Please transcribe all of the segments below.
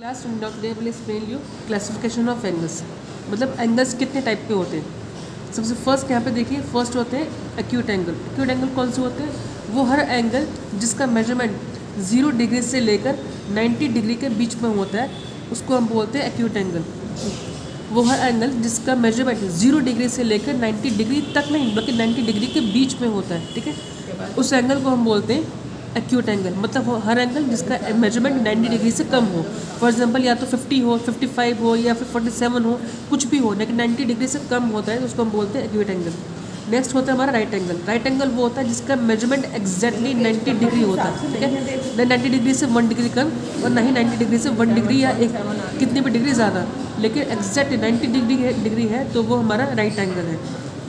Class today will explain you classification of angles. मतलब angles कितने type के होते हैं। सबसे फर्स्ट यहाँ पे देखिए, फर्स्ट होते हैं एक्यूट एंगल। एक्यूट एंगल कौन से होते हैं? वो हर एंगल जिसका मेजरमेंट 0 डिग्री से लेकर 90 डिग्री के बीच में होता है, उसको हम बोलते हैं एक्यूट एंगल। वो हर एंगल जिसका मेजरमेंट 0 डिग्री से लेकर 90 डिग्री तक नहीं, बल्कि 90 डिग्री के बीच में होता है, ठीक है, उस एंगल को हम बोलते हैं एक्यूट एंगल। मतलब हर एंगल जिसका मेजरमेंट 90 डिग्री से कम हो। फॉर एग्जांपल या तो 50 हो, 55 हो या फिर 47 हो, कुछ भी हो, लेकिन 90 डिग्री से कम होता है तो उसको हम बोलते हैं एक्यूट एंगल। नेक्स्ट होता है हमारा राइट एंगल। राइट एंगल वो होता है जिसका मेजरमेंट एग्जैक्टली 90 डिग्री होता है, ठीक है, न 90 डिग्री से 1 डिग्री कम और ना ही 90 डिग्री से 1 डिग्री या एक कितनी भी डिग्री ज़्यादा, लेकिन एग्जैक्ट 90 डिग्री है तो वो हमारा राइट एंगल है।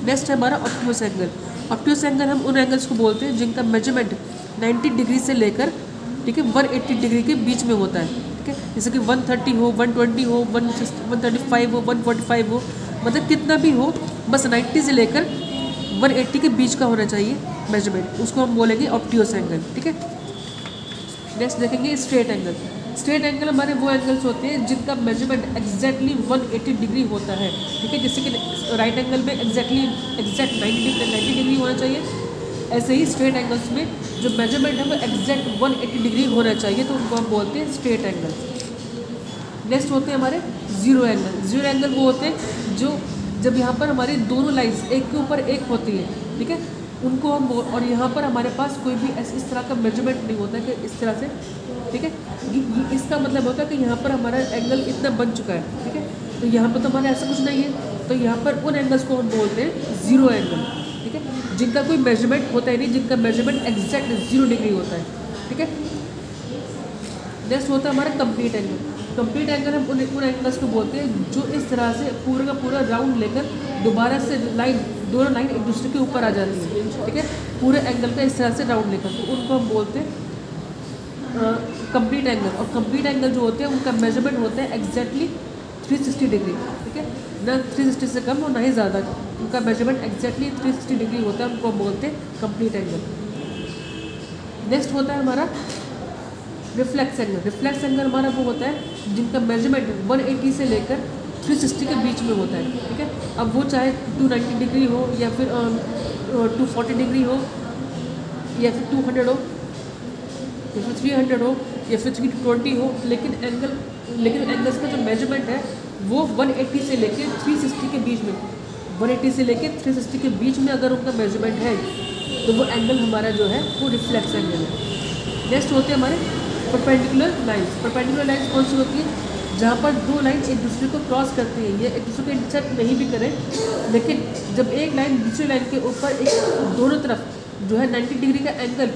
नेक्स्ट है हमारा ऑब्ट्यूस एंगल। ऑब्ट्यूस एंगल हम उन एंगल्स को बोलते हैं जिनका मेजरमेंट 90 डिग्री से लेकर, ठीक है, 180 डिग्री के बीच में होता है, ठीक है, जैसे कि 130 हो, 120 हो, 135 हो, 145 हो, मतलब कितना भी हो, बस 90 से लेकर 180 के बीच का होना चाहिए मेजरमेंट, उसको हम बोलेंगे ऑब्ट्यूस एंगल, ठीक है। नेक्स्ट देखेंगे स्ट्रेट एंगल। स्ट्रेट एंगल हमारे वो एंगल्स होते हैं जिनका मेजरमेंट एग्जैक्टली 180 डिग्री होता है, ठीक है, जैसे कि राइट एंगल में एग्जैक्ट 90 डिग्री होना चाहिए, ऐसे ही स्ट्रेट एंगल्स में जो मेजरमेंट है वो एग्जैक्ट 180 डिग्री होना चाहिए, तो उनको हम बोलते हैं स्ट्रेट एंगल। नेक्स्ट होते हैं हमारे जीरो एंगल। जीरो एंगल वो होते हैं जो जब यहाँ पर हमारी दोनों लाइन्स एक के ऊपर एक होती है, ठीक है, उनको हम और यहाँ पर हमारे पास कोई भी इस तरह का मेजरमेंट नहीं होता है कि इस तरह से, ठीक है, इसका मतलब होता है कि यहाँ पर हमारा एंगल इतना बन चुका है, ठीक है, तो यहाँ पर तो हमारा ऐसा कुछ नहीं है, तो यहाँ पर उन एंगल्स को हम बोलते हैं जीरो एंगल, ठीक है, जिनका कोई मेजरमेंट होता ही नहीं, जिनका मेजरमेंट एग्जैक्ट 0 डिग्री होता है, ठीक है। नेक्स्ट होता है हमारा कंप्लीट एंगल। कंप्लीट एंगल हम उन एंगल्स को बोलते हैं जो इस तरह से पूरा का पूरा राउंड लेकर दोबारा से दोनों लाइन एक दूसरे के ऊपर आ जाती है, ठीक है, पूरे एंगल का इस तरह से राउंड लेकर, तो उनको हम बोलते हैं कंप्लीट एंगल। और कंप्लीट एंगल जो होते हैं उनका मेजरमेंट होता है एग्जैक्टली 360 डिग्री, ठीक है, ना 360 से कम और ना ही ज़्यादा, उनका मेजरमेंट एग्जैक्टली 360 डिग्री होता है, उनको हम बोलते हैं कंप्लीट एंगल। नेक्स्ट होता है हमारा रिफ्लेक्स एंगल। रिफ्लेक्स एंगल हमारा वो होता है जिनका मेजरमेंट 180 से लेकर 360 के बीच में होता है, ठीक है, अब वो चाहे 290 डिग्री हो या फिर 240 डिग्री हो या फिर 200 हो या फिर 300 हो या फिर 320 हो, लेकिन एंगल्स का जो मेजरमेंट है वो 180 से लेकर 360 के बीच में, 180 से लेकर 360 के बीच में अगर उनका मेजरमेंट है तो वो एंगल हमारा जो है वो रिफ्लेक्स एंगल है। नेक्स्ट होते हैं हमारे परपेंडिकुलर लाइन्स। परपेंडिकुलर लाइन्स कौन सी होती है? जहाँ पर दो लाइन एक दूसरे को क्रॉस करती है, ये एक दूसरे को इंटरसेक्ट नहीं भी करें, लेकिन जब एक लाइन दूसरी लाइन के ऊपर एक दोनों तरफ जो है 90 डिग्री का एंगल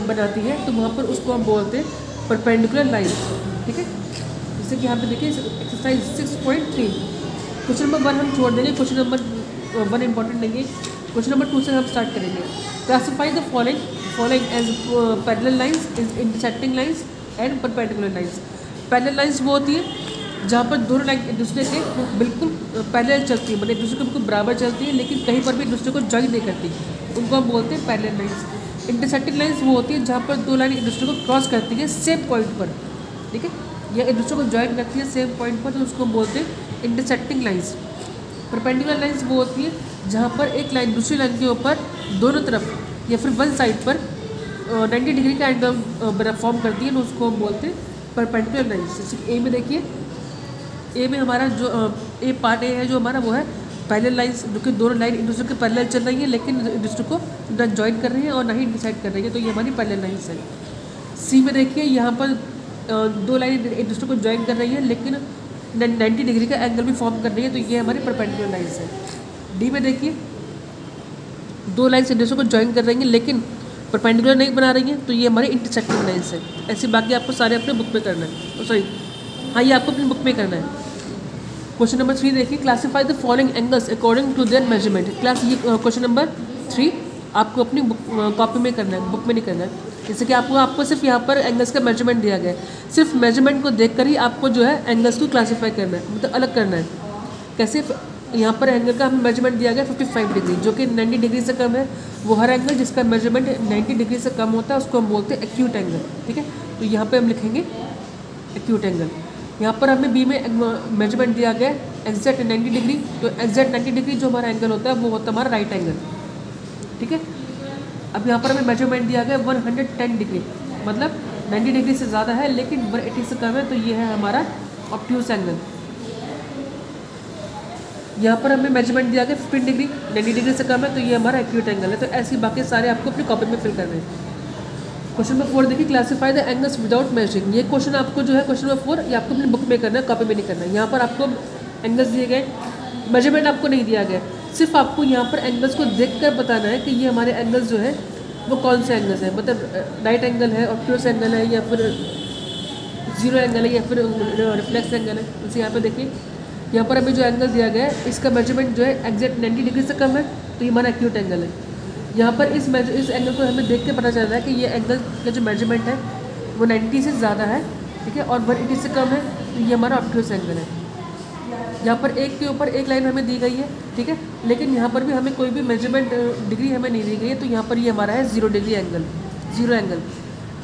बनाती है, तो वहाँ पर उसको हम बोलते हैं परपेंडिकुलर लाइन्स, ठीक है। जैसे कि यहाँ पे देखिए एक्सरसाइज 6.3, क्वेश्चन नंबर 1 हम छोड़ देंगे, क्वेश्चन नंबर 1 इंपॉर्टेंट नहीं है, क्वेश्चन नंबर 2 से हम स्टार्ट करेंगे। Classify the following as parallel lines, intersecting lines and perpendicular lines. Parallel lines वो होती है जहाँ पर दोनों लाइन एक दूसरे के बिल्कुल पैरेलल चलती है, मतलब एक दूसरे के बिल्कुल बराबर चलती है, लेकिन कहीं पर भी एक दूसरे को जॉइन नहीं करती, उनको हम बोलते हैं पैरेलल लाइन्स। इंटरसेक्टिंग लाइन्स वो होती है जहाँ पर दो लाइन एक दूसरे को क्रॉस करती है सेम पॉइंट पर, ठीक है, या एक दूसरे को जॉइन करती है सेम पॉइंट पर, तो उसको हम बोलते हैं इंटरसेक्टिंग लाइन्स। परपेंडिकुलर लाइन्स वो होती है जहाँ पर एक लाइन दूसरी लाइन के ऊपर दोनों तरफ या फिर वन साइड पर 90 डिग्री का एंगल फॉर्म करती है, तो उसको हम बोलते हैं परपेंडिकुलर लाइन्स। जैसे ए में देखिए, ए में हमारा जो ए पार्ट ए है जो हमारा वो है पैरेलल लाइन्स, जो कि दोनों लाइन एक दूसरे के पैरेलल चल रही है, लेकिन एक दूसरे को ना जॉइन कर रही है और ना ही इंटरसेक्ट कर रही है, तो ये हमारी पैरेलल लाइन्स है। सी में देखिए यहाँ पर दो लाइन एक दूसरे को जॉइन कर रही है, लेकिन 90 डिग्री का एंगल भी फॉर्म कर रही है, तो ये हमारी परपेंडिकुलर लाइन्स है। डी में देखिए दो लाइन्स एक दूसरे को जॉइन कर रही हैं लेकिन परपेंडिकुलर नहीं बना रही हैं, तो ये हमारी इंटरसेक्टिंग लाइन्स है। ऐसे बाकी आपको सारे अपने बुक में करना है, सॉरी हाँ, ये आपको अपनी बुक में करना है। क्वेश्चन नंबर 3 देखिए, classify the following angles according to their measurement. Class ये क्वेश्चन नंबर 3 आपको अपनी कॉपी में करना है, बुक में नहीं करना है। जैसे कि आपको सिर्फ यहाँ पर एंगल्स का मेजरमेंट दिया गया है, सिर्फ मेजरमेंट को देखकर ही आपको जो है एंगल्स को क्लासीफाई करना है, मतलब अलग करना है। कैसे? यहाँ पर एंगल का हमें मेजरमेंट दिया गया 55 डिग्री, जो कि 90 डिग्री से कम है। वो हर एंगल जिसका मेजरमेंट 90 डिग्री से कम होता है उसको हम बोलते हैं एक्यूट एंगल, ठीक है। तो यहाँ पे हम लिखेंगे एक्यूट एंगल। यहाँ पर हमें बी में मेजरमेंट दिया गया एग्जैक्ट 90 डिग्री, तो एग्जैक्ट 90 डिग्री जो हमारा एंगल होता है वो होता है हमारा राइट एंगल, ठीक है। अब यहाँ पर हमें मेजरमेंट दिया गया 110 डिग्री, मतलब 90 डिग्री से ज़्यादा है लेकिन 180 से कम है, तो ये है हमारा ऑब्ट्यूस एंगल। यहाँ पर हमें मेजरमेंट दिया गया 15 डिग्री, 90 डिग्री से कम है, तो ये हमारा एक्यूट एंगल है। तो ऐसे बाकी सारे आपको अपनी कॉपी में फिल करने हैं। क्वेश्चन नंबर 4 देखिए, classify the angles without measuring. ये क्वेश्चन आपको जो है क्वेश्चन नंबर 4 ये आपको अपनी बुक में करना है, कॉपी में नहीं करना है। यहाँ पर आपको एंगल्स दिए गए, मेजरमेंट आपको नहीं दिया गया, सिर्फ आपको यहाँ पर एंगल्स को देख कर बताना है कि ये हमारे एंगल्स जो है वो कौन से एंगल्स हैं, मतलब राइट एंगल है, ऑब्ट्यूस एंगल है, या फिर जीरो एंगल है, या फिर रिफ्लेक्स एंगल है। जैसे यहाँ पर देखिए, यहाँ पर अभी जो एंगल दिया गया है इसका मेजरमेंट जो है एग्जैक्ट 90 डिग्री से कम है, तो ये हमारा एक्यूट एंगल है। यहाँ पर इस एंगल को हमें देख के पता चल रहा है कि ये एंगल का जो मेजरमेंट है वो 90 से ज़्यादा है, ठीक है, और 180 से कम है, तो ये हमारा ऑब्ट्यूस एंगल है। यहाँ पर एक के ऊपर एक लाइन हमें दी गई है, ठीक है, लेकिन यहाँ पर भी हमें कोई भी मेजरमेंट डिग्री हमें नहीं दी गई है, तो यहाँ पर ये हमारा है 0 डिग्री एंगल, जीरो एंगल।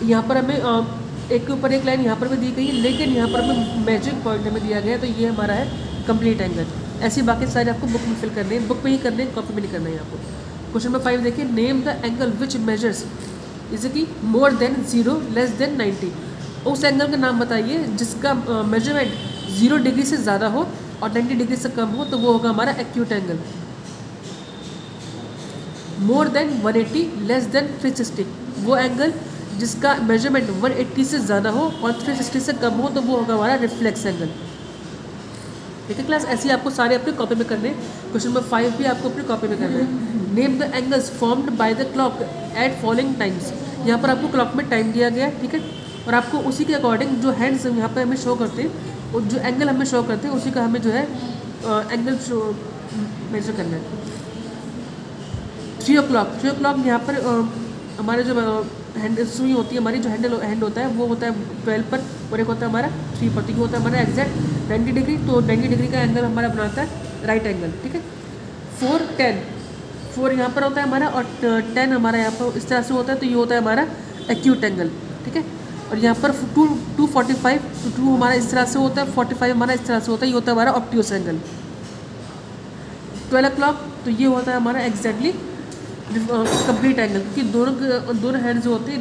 यहाँ पर हमें एक के ऊपर एक लाइन यहाँ पर भी दी गई है, लेकिन यहाँ पर हमें मैजिक पॉइंट हमें दिया गया है, तो ये हमारा है कंप्लीट एंगल। ऐसे बाकी सारे आपको बुक में फिल करने हैं, बुक में ही करने हैं, कॉपी में नहीं करना है आपको। क्वेश्चन नंबर 5 देखिए, name the angle which measures जैसे कि मोर देन 0 लेस देन 90। उस एंगल का नाम बताइए जिसका मेजरमेंट 0 डिग्री से ज़्यादा हो और 90 डिग्री से कम हो, तो वो होगा हमारा acute angle. More than 180 less than 360, वो एंगल जिसका मेजरमेंट 180 से ज़्यादा हो और 360 से कम हो, तो वो होगा हमारा रिफ्लेक्स एंगल। ठीक है क्लास, ऐसे ही आपको सारे अपने कॉपी में करने हैं। क्वेश्चन नंबर 5 भी आपको अपनी कॉपी में करना है। Name the angles formed by the clock at following times. यहाँ पर आपको क्लॉक में टाइम दिया गया है, ठीक है, और आपको उसी के अकॉर्डिंग जो हैंड्स यहाँ पर हमें शो करते हैं और जो एंगल हमें शो करते हैं उसी का हमें जो है एंगल शो मेजर करना है। 3 o'clock यहाँ पर हमारे जो हैंड सुई होती है, हमारी जो हैंड होता है वो होता है 12 पर, और एक होता है हमारा 3 पर, तो ये होता है हमारा एग्जैक्ट 90 डिग्री, तो 90 डिग्री का एंगल हमारा बनाता है राइट एंगल, ठीक है। 4 यहाँ पर होता है हमारा, और 10 हमारा यहाँ पर इस तरह से होता है, तो ये होता है हमारा एक्यूट एंगल, ठीक है। और यहाँ पर 245 2 हमारा इस तरह से होता है, 45 हमारा इस तरह से होता है, ये होता है हमारा ऑब्ट्यूस एंगल। 12 o'clock, तो ये होता है हमारा एग्जैक्टली कंप्लीट एंगल, क्योंकि दोनों हैंड जो होते हैं